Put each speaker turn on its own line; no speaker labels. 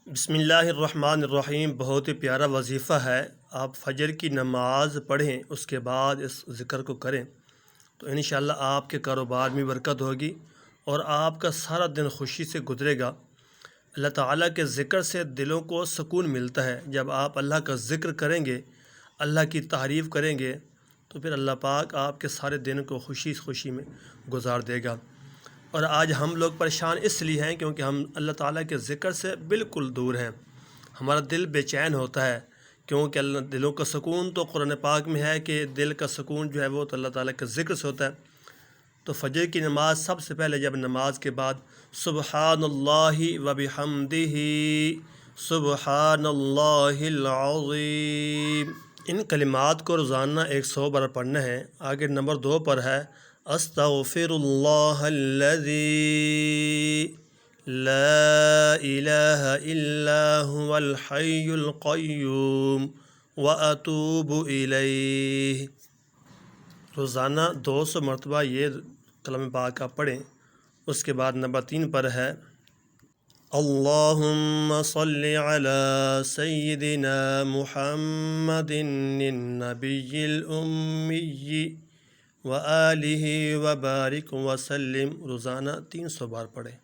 بسم اللہ الرحمن الرحیم۔ بہت ہی پیارا وظیفہ ہے۔ آپ فجر کی نماز پڑھیں، اس کے بعد اس ذکر کو کریں تو انشاءاللہ آپ کے کاروبار میں برکت ہوگی اور آپ کا سارا دن خوشی سے گزرے گا۔ اللہ تعالیٰ کے ذکر سے دلوں کو سکون ملتا ہے۔ جب آپ اللہ کا ذکر کریں گے، اللہ کی تعریف کریں گے تو پھر اللہ پاک آپ کے سارے دن کو خوشی میں گزار دے گا۔ اور آج ہم لوگ پریشان اس لیے ہیں کیونکہ ہم اللہ تعالیٰ کے ذکر سے بالکل دور ہیں۔ ہمارا دل بے چین ہوتا ہے کیونکہ اللہ دلوں کا سکون تو قرآن پاک میں ہے کہ دل کا سکون جو ہے وہ تو اللہ تعالیٰ کے ذکر سے ہوتا ہے۔ تو فجر کی نماز سب سے پہلے جب نماز کے بعد سبحان اللہ و بحمدہ سبحان اللہ العظیم، ان کلمات کو روزانہ 100 بار پڑھنا ہے۔ آگے نمبر 2 پر ہے استغفر اللہ الذی لا الہ الا هو الحی القیوم واتوب الیہ۔ روزانہ 200 مرتبہ یہ کلام پاک آپ پڑھیں۔ اس کے بعد نمبر 3 پر ہے اللہم صلی علی سیدنا محمد النبی الامی وآلہ وبارک وسلم۔ روزانہ 300 بار پڑھیں۔